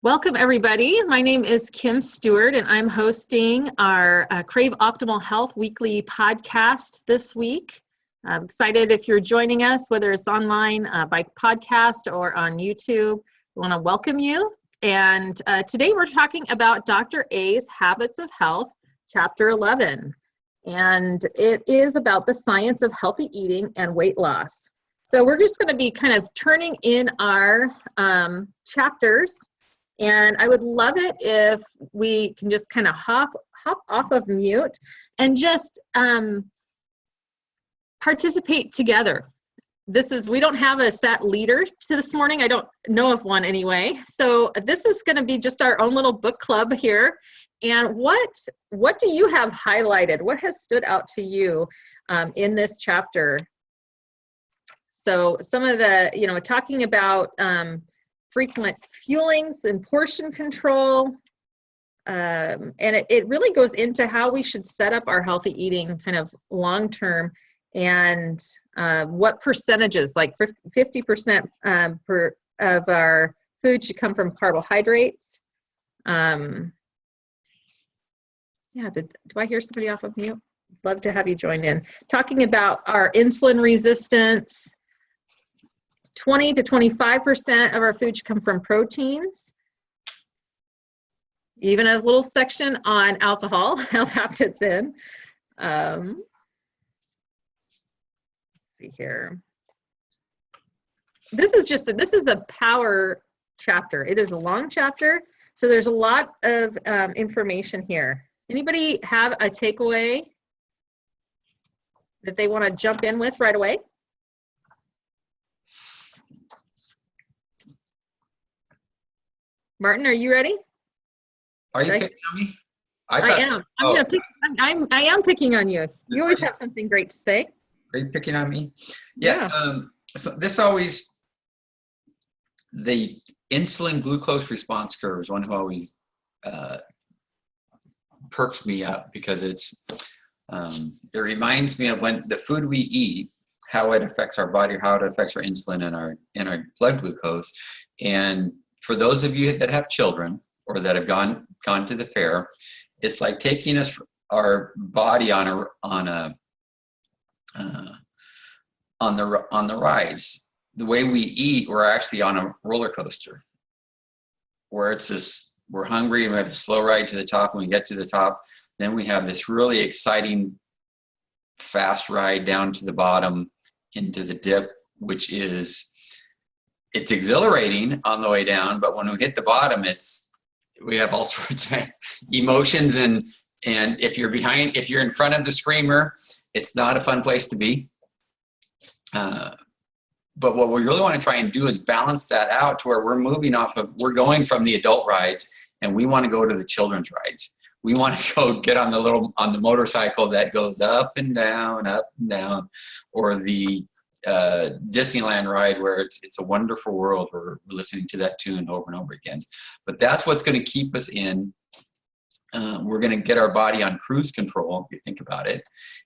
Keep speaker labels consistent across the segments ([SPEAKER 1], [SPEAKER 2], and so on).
[SPEAKER 1] Welcome, everybody. My name is Kim Stewart, and I'm hosting our Crave Optimal Health weekly podcast this week. I'm excited if you're joining us, whether it's online by podcast or on YouTube. I want to welcome you. And today we're talking about Dr. A's Habits of Health, Chapter 11. And it is about the science of healthy eating and weight loss. So we're just going to be kind of turning in our chapters. And I would love it if we can just kind of hop off of mute and just participate together. We don't have a set leader to this morning. I don't know of one anyway. So this is going to be just our own little book club here. And what do you have highlighted? What has stood out to you in this chapter? So some of the, talking about frequent fuelings and portion control. And it really goes into how we should set up our healthy eating kind of long-term and what percentages, like 50% of our food should come from carbohydrates. Do I hear somebody off of mute? Love to have you join in. Talking about our insulin resistance. 20 to 25% of our food should come from proteins. Even a little section on alcohol, how that fits in. Let's see here. This is a power chapter. It is a long chapter, so there's a lot of information here. Anybody have a takeaway that they want to jump in with right away? Martin, are you ready?
[SPEAKER 2] Are you picking on me?
[SPEAKER 1] I am. I am picking on you. You always have something great to say.
[SPEAKER 2] Are you picking on me? Yeah. So this always, the insulin glucose response curve is one who always perks me up because it reminds me of when the food we eat, how it affects our body, how it affects our insulin and our blood glucose. And for those of you that have children or that have gone to the fair, it's like taking our body on the rides. The way we eat, we're actually on a roller coaster, where it's this, we're hungry and we have a slow ride to the top. When we get to the top, then we have this really exciting fast ride down to the bottom into the dip, which is, it's exhilarating on the way down, but when we hit the bottom, we have all sorts of emotions, and if you're in front of the screamer, it's not a fun place to be. But what we really want to try and do is balance that out to where we're going from the adult rides and we want to go to the children's rides. We want to go get on the motorcycle that goes up and down, or the Disneyland ride where it's a wonderful world where we're listening to that tune over and over again. But that's what's going to keep us in. We're going to get our body on cruise control, if you think about it,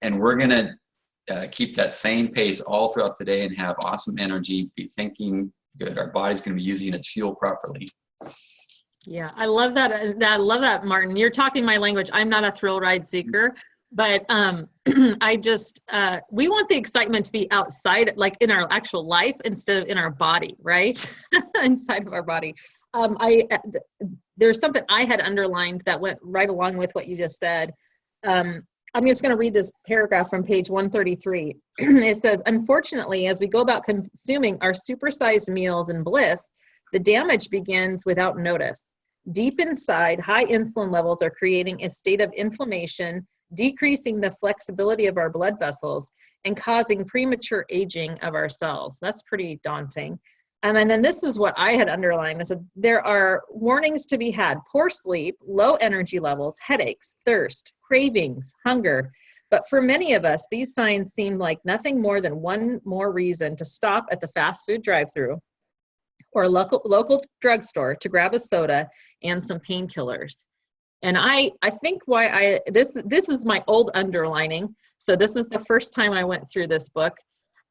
[SPEAKER 2] and we're going to keep that same pace all throughout the day and have awesome energy, be thinking good. Our body's going to be using its fuel properly.
[SPEAKER 1] Yeah, I love that. I love that, Martin. You're talking my language. I'm not a thrill ride seeker. But we want the excitement to be outside, like in our actual life instead of in our body, right? Inside of our body. There's something I had underlined that went right along with what you just said. I'm just going to read this paragraph from page 133. It says, unfortunately, as we go about consuming our supersized meals in bliss, the damage begins without notice. Deep inside, high insulin levels are creating a state of inflammation, decreasing the flexibility of our blood vessels and causing premature aging of our cells. That's pretty daunting. And then this is what I had underlined. I said, there are warnings to be had: poor sleep, low energy levels, headaches, thirst, cravings, hunger. But for many of us, these signs seem like nothing more than one more reason to stop at the fast food drive-thru or local drugstore to grab a soda and some painkillers. And I think why this is my old underlining. So this is the first time I went through this book.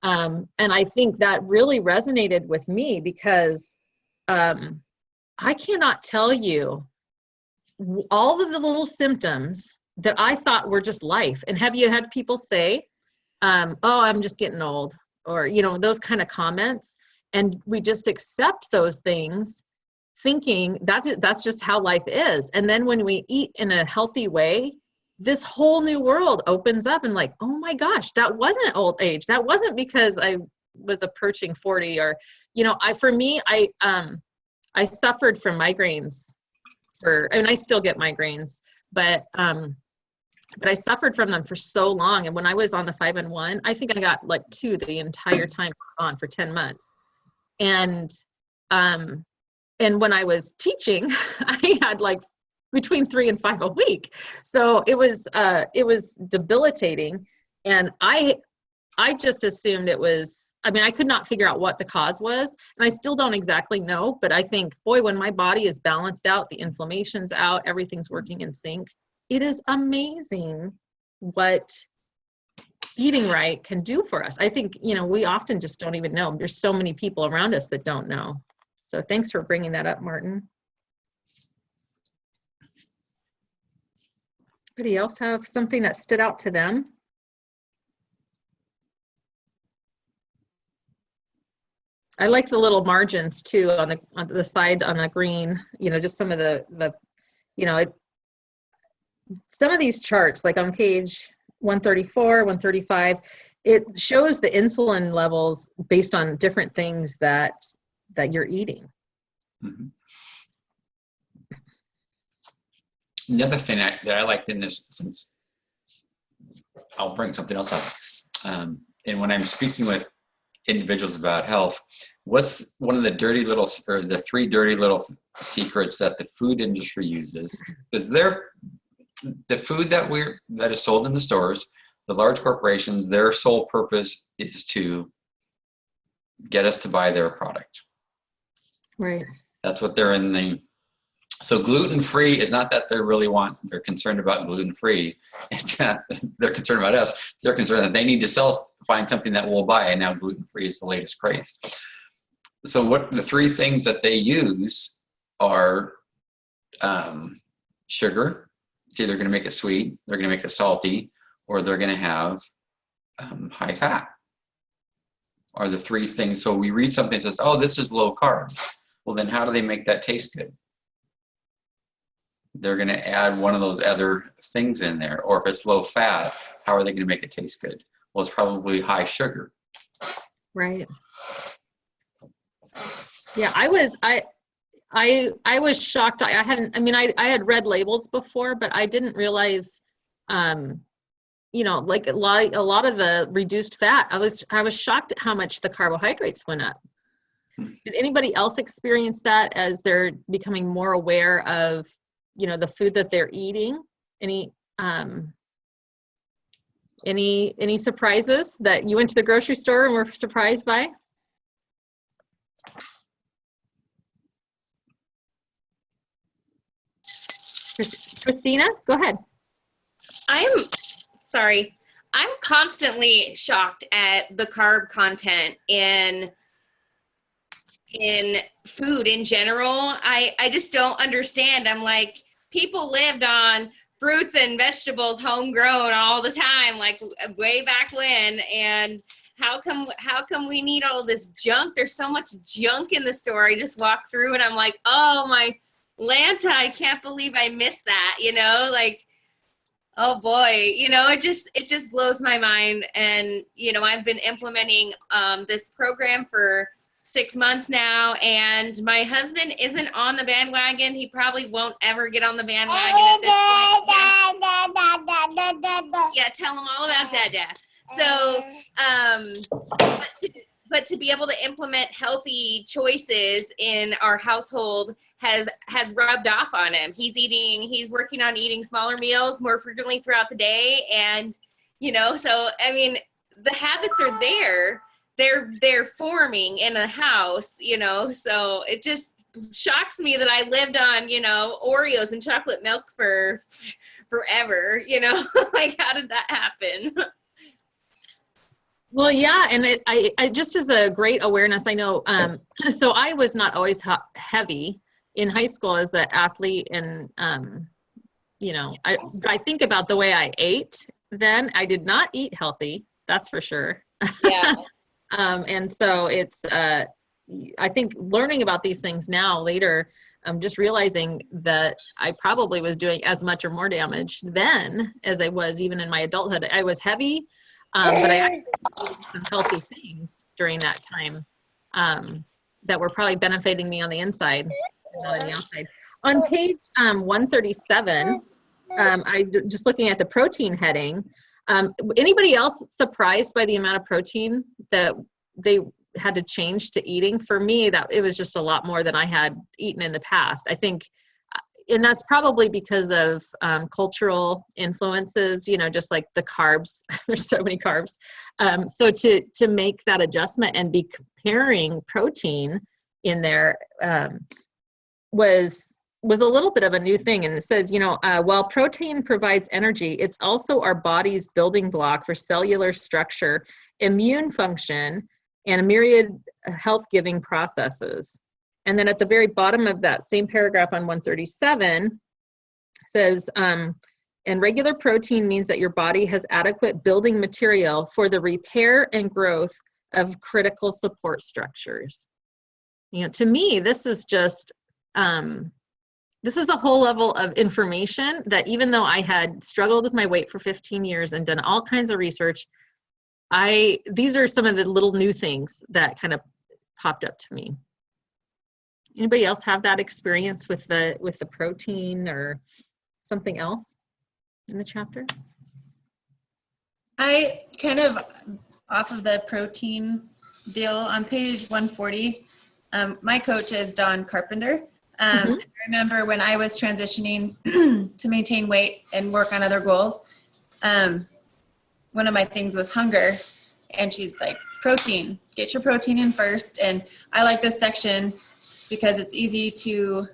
[SPEAKER 1] And I think that really resonated with me because I cannot tell you all of the little symptoms that I thought were just life. And have you had people say, oh, I'm just getting old, or, you know, those kind of comments. And we just accept those things thinking that's just how life is. And then when we eat in a healthy way, this whole new world opens up and like, oh my gosh, that wasn't old age. That wasn't because I was approaching 40 or, you know, I suffered from migraines and I still get migraines, but I suffered from them for so long. And when I was on the 5-in-1, I think I got like 2 the entire time I was on for 10 months. And when I was teaching, I had like between 3 and 5 a week. So it was debilitating. And I just assumed it was, I mean, I could not figure out what the cause was. And I still don't exactly know, but I think, boy, when my body is balanced out, the inflammation's out, everything's working in sync, it is amazing what eating right can do for us. I think, you know, we often just don't even know. There's so many people around us that don't know. So thanks for bringing that up, Martin. Anybody else have something that stood out to them? I like the little margins too on the side on the green, you know, just some of the you know, some of these charts, like on page 134, 135, it shows the insulin levels based on different things that you're eating.
[SPEAKER 2] Mm-hmm. The other thing that I liked in this, since I'll bring something else up, and when I'm speaking with individuals about health, what's one of the dirty little, or the 3 dirty little secrets that the food industry uses? Because the food that is sold in the stores, the large corporations, their sole purpose is to get us to buy their product. Right. That's what they're in the. So gluten-free is not that they're concerned about gluten-free. It's not they're concerned about us. They're concerned that they need to find something that we'll buy, and now gluten-free is the latest craze. So what the 3 things that they use are sugar. It's either going to make it sweet, they're going to make it salty, or they're going to have high fat. Are the 3 things. So we read something that says, oh, this is low carb. Well, then how do they make that taste good? They're going to add one of those other things in there. Or if it's low fat, how are they going to make it taste good? Well, it's probably high sugar. Right. Yeah, I was shocked. I had read labels before, but I didn't realize, you know, like a lot of the reduced fat, I was shocked at how much the carbohydrates went up. Did anybody else experience that as they're becoming more aware of, you know, the food that they're eating? Any surprises that you went to the grocery store and were surprised by? Christina, go ahead.
[SPEAKER 3] I'm constantly shocked at the carb content in food in general. I just don't understand. I'm like, people lived on fruits and vegetables homegrown all the time, like way back when, and how come we need all this junk? There's so much junk in the store. I just walk through and I'm like, oh my Lanta, I can't believe I missed that, you know, like, oh boy, you know, it just blows my mind. And, you know, I've been implementing this program for 6 months now, and my husband isn't on the bandwagon. He probably won't ever get on the bandwagon at this point. Yeah, tell him all about Dada. So, but to be able to implement healthy choices in our household has rubbed off on him. He's working on eating smaller meals more frequently throughout the day. And, you know, so, I mean, the habits are there. They're forming in a house, you know, so it just shocks me that I lived on, you know, Oreos and chocolate milk for forever, you know, like, how did that happen?
[SPEAKER 1] Well, yeah, and I just as a great awareness, I know, so I was not always heavy, in high school as an athlete, and you know, I think about the way I ate then. I did not eat healthy, that's for sure.
[SPEAKER 3] Yeah.
[SPEAKER 1] And so it's, I think learning about these things now later, I'm just realizing that I probably was doing as much or more damage then as I was even in my adulthood. I was heavy, but I actually ate some healthy things during that time that were probably benefiting me on the inside, not on the outside. On page 137, just looking at the protein heading, anybody else surprised by the amount of protein that they had to change to eating? For me, that it was just a lot more than I had eaten in the past, I think. And that's probably because of cultural influences, you know, just like the carbs. There's so many carbs. So to make that adjustment and be comparing protein in there was a little bit of a new thing. And it says, you know, while protein provides energy, it's also our body's building block for cellular structure, immune function, and a myriad health-giving processes. And then at the very bottom of that same paragraph on 137 says, and regular protein means that your body has adequate building material for the repair and growth of critical support structures. You know, to me, this is just, this is a whole level of information that even though I had struggled with my weight for 15 years and done all kinds of research, these are some of the little new things that kind of popped up to me. Anybody else have that experience with the protein or something else in the chapter?
[SPEAKER 4] I kind of, off of the protein deal, on page 140, my coach is Dawn Carpenter. I remember when I was transitioning to maintain weight and work on other goals, one of my things was hunger. And she's like, protein, get your protein in first. And I like this section because it's easy to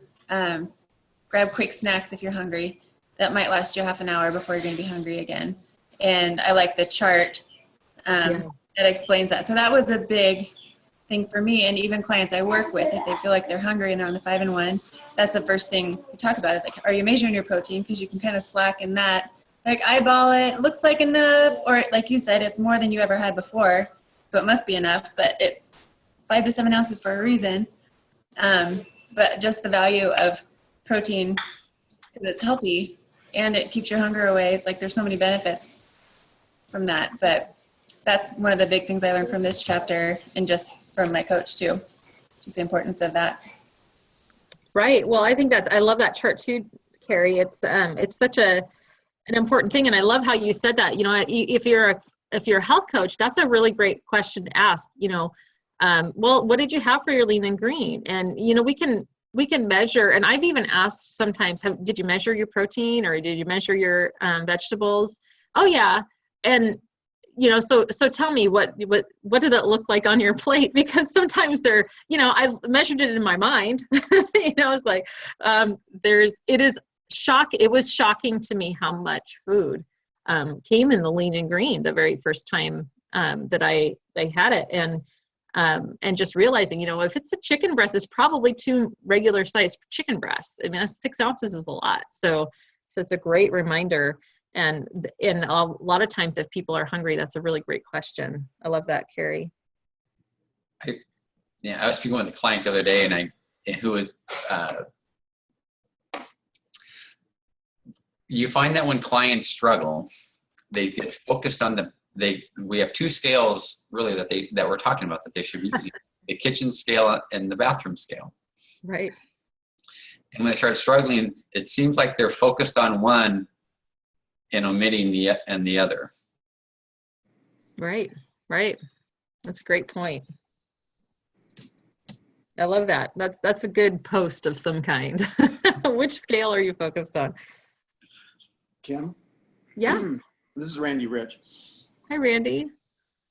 [SPEAKER 4] grab quick snacks if you're hungry. That might last you half an hour before you're going to be hungry again. And I like the chart that explains that. So that was a big thing for me, and even clients I work with, if they feel like they're hungry and they're on the 5-in-1, that's the first thing we talk about is like, are you measuring your protein? Because you can kind of slack in that. Like eyeball it, looks like enough, or like you said, it's more than you ever had before, so it must be enough, but it's 5 to 7 ounces for a reason. But just the value of protein, because it's healthy and it keeps your hunger away. It's like there's so many benefits from that, but that's one of the big things I learned from this chapter and just from my coach too, just the importance of that.
[SPEAKER 1] Right. Well, I think I love that chart too, Carrie. It's such an important thing. And I love how you said that, you know, if you're a health coach, that's a really great question to ask, you know, well, what did you have for your lean and green? And, you know, we can measure, and I've even asked sometimes, did you measure your protein or did you measure your vegetables? Oh yeah. And, you know, so tell me what did it look like on your plate? Because sometimes you know, I've measured it in my mind, you know, it's like, it was shocking to me how much food came in the lean and green the very first time that I had it. And just realizing, you know, if it's a chicken breast, it's probably 2 regular sized chicken breasts. I mean, that's 6 ounces is a lot. So it's a great reminder. And a lot of times if people are hungry, that's a really great question. I love that, Carrie.
[SPEAKER 2] I was speaking with a client the other day, and who was, you find that when clients struggle, they get focused on we have 2 scales really that we're talking about that they should be using, the kitchen scale and the bathroom scale.
[SPEAKER 1] Right.
[SPEAKER 2] And when they start struggling, it seems like they're focused on one and omitting the other.
[SPEAKER 1] Right. That's a great point. I love that. That's a good post of some kind. Which scale are you focused on?
[SPEAKER 5] Kim?
[SPEAKER 1] Yeah.
[SPEAKER 5] This is Randy Rich.
[SPEAKER 1] Hi, Randy.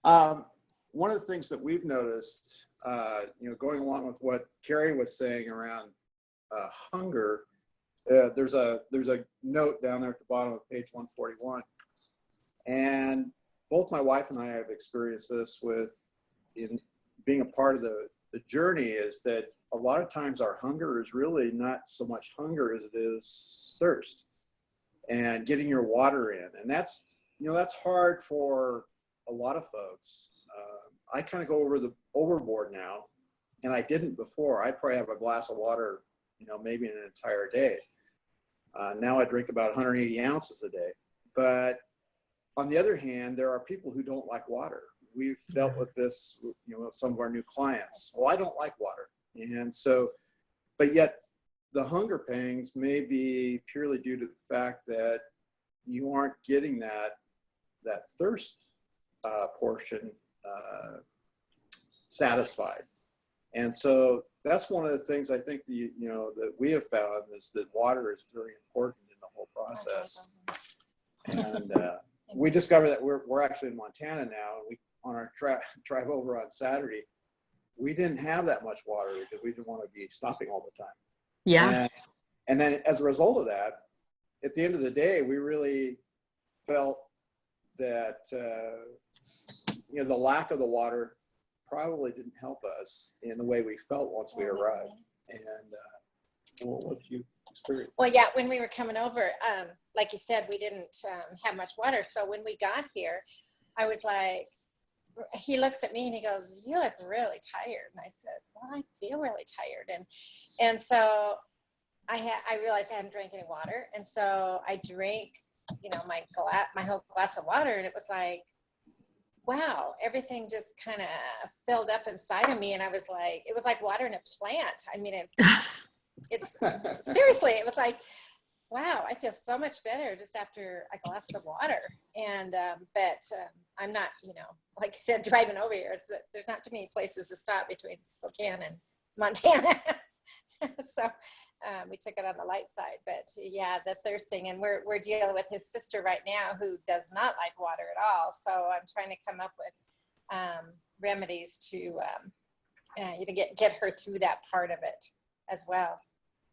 [SPEAKER 5] One of the things that we've noticed, you know, going along with what Carrie was saying around hunger, there's a note down there at the bottom of page 141, and both my wife and I have experienced this in being a part of the journey, is that a lot of times our hunger is really not so much hunger as it is thirst and getting your water in. And that's, you know, that's hard for a lot of folks. I kind of go overboard now, and I didn't before. I'd probably have a glass of water, you know, maybe an entire day. Now I drink about 180 ounces a day. But on the other hand, there are people who don't like water. We've dealt with this, you know, with some of our new clients. Well, I don't like water. And so, but yet the hunger pangs may be purely due to the fact that you aren't getting that thirst portion satisfied. And so that's one of the things I think that we have found is that water is very important in the whole process. And we discovered that we're actually in Montana now. And on our drive over on Saturday, we didn't have that much water because we didn't want to be stopping all the time.
[SPEAKER 1] Yeah.
[SPEAKER 5] And then as a result of that, at the end of the day, we really felt that the lack of the water probably didn't help us in the way we felt once we arrived. And what did you experience?
[SPEAKER 6] Well, yeah, when we were coming over, like you said, we didn't have much water. So when we got here, I was like, he looks at me and he goes, "You look really tired." And I said, "Well, I feel really tired." And so I realized I hadn't drank any water. And so I drank, my whole glass of water. And it was like, wow, everything just kind of filled up inside of me. And I was like, it was like watering a plant. I mean, it's seriously, it was like, wow, I feel so much better just after a glass of water. And, but I'm not, like you said, driving over here, there's not too many places to stop between Spokane and Montana. So we took it on the light side, but yeah, the thirsting, and we're dealing with his sister right now who does not like water at all. So I'm trying to come up with remedies to get her through that part of it as well.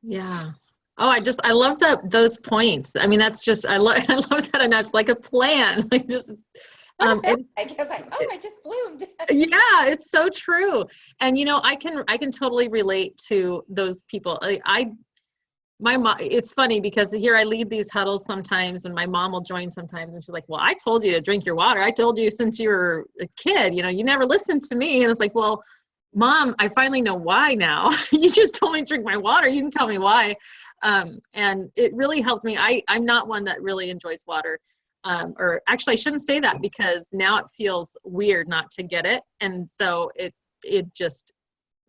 [SPEAKER 1] Yeah. Oh, I love those points. I mean, that's just, I love that enough, like a plan. Like just,
[SPEAKER 6] I guess I just bloomed.
[SPEAKER 1] Yeah, it's so true. And I can totally relate to those people. My mom, it's funny because here I lead these huddles sometimes and my mom will join sometimes and she's like, "Well, I told you to drink your water. I told you since you were a kid, you never listened to me." And it's like, "Well, Mom, I finally know why now. You just told me to drink my water. You can tell me why." And it really helped me. I'm not one that really enjoys water. Or actually I shouldn't say that because now it feels weird not to get it. And so it just,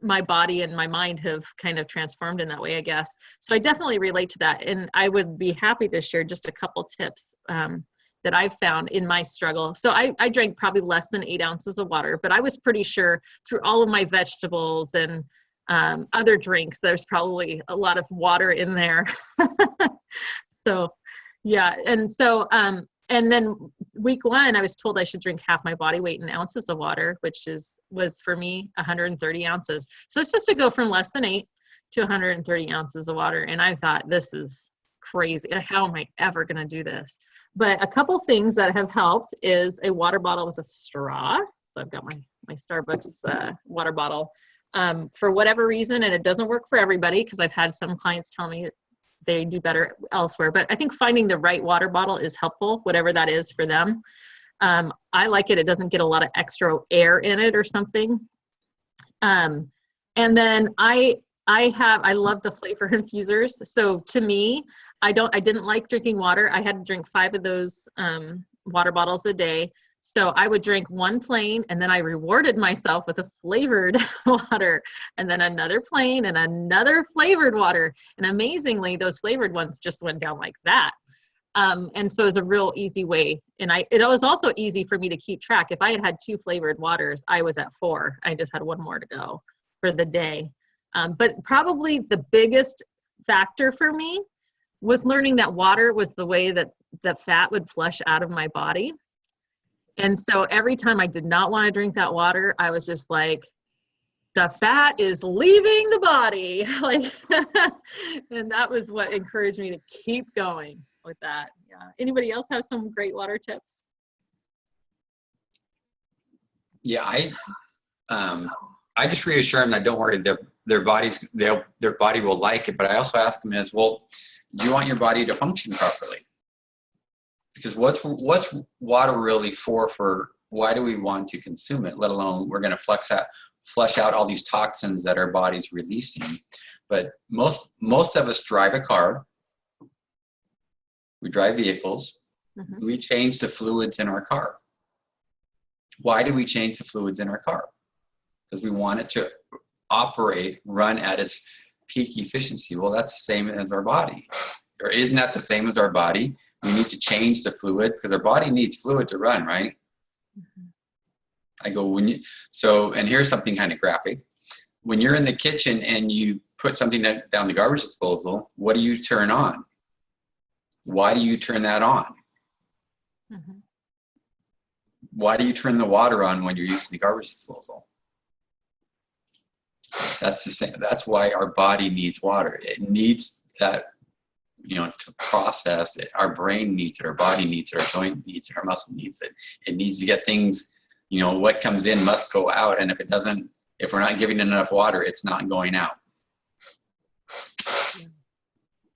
[SPEAKER 1] my body and my mind have kind of transformed in that way, I guess. So I definitely relate to that. And I would be happy to share just a couple tips that I've found in my struggle. So I drank probably less than 8 ounces of water, but I was pretty sure through all of my vegetables and other drinks, there's probably a lot of water in there. So, yeah. And so, and then week 1, I was told I should drink half my body weight in ounces of water, which was for me 130 ounces. So it's supposed to go from less than 8 to 130 ounces of water. And I thought, this is crazy. How am I ever going to do this? But a couple things that have helped is a water bottle with a straw. So I've got my Starbucks water bottle. For whatever reason, and it doesn't work for everybody because I've had some clients tell me they do better elsewhere, but I think finding the right water bottle is helpful, whatever that is for them. I like it. It doesn't get a lot of extra air in it or something. And then I love the flavor infusers. So to me, I didn't like drinking water. I had to drink 5 of those water bottles a day. So I would drink one plain and then I rewarded myself with a flavored water and then another plain and another flavored water. And amazingly, those flavored ones just went down like that. And so it was a real easy way. And it was also easy for me to keep track. If I had 2 flavored waters, I was at 4. I just had 1 more to go for the day. But probably the biggest factor for me was learning that water was the way that the fat would flush out of my body. And so every time I did not want to drink that water, I was just like, the fat is leaving the body. Like, and that was what encouraged me to keep going with that. Yeah. Anybody else have some great water tips?
[SPEAKER 2] Yeah, I just reassure them that don't worry, their body will like it. But I also ask them is, well, do you want your body to function properly? Because what's water really for why do we want to consume it, let alone we're going to flush out all these toxins that our body's releasing. But most of us drive a car, we drive vehicles, we change the fluids in our car. Why do we change the fluids in our car? Because we want it to operate, run at its peak efficiency. Well, that's the same as our body. Or isn't that the same as our body? We need to change the fluid because our body needs fluid to run, right? I go, and here's something kind of graphic. When you're in the kitchen and you put something down the garbage disposal, what do you turn on? Why do you turn that on? Why do you turn the water on when you're using the garbage disposal? That's the same. That's why our body needs water. It needs that, to process it. Our brain needs it. Our body needs it. Our joint needs it. Our muscle needs it. It needs to get things, what comes in must go out. And if we're not giving it enough water, it's not going out.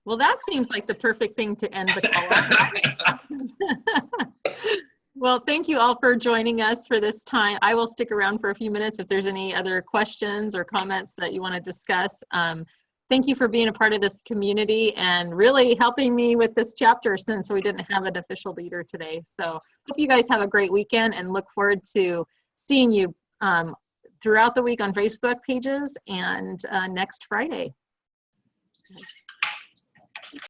[SPEAKER 1] Well, that seems like the perfect thing to end the call on. Well, thank you all for joining us for this time. I will stick around for a few minutes if there's any other questions or comments that you want to discuss. Thank you for being a part of this community and really helping me with this chapter since we didn't have an official leader today. So hope you guys have a great weekend and look forward to seeing you throughout the week on Facebook pages and next Friday.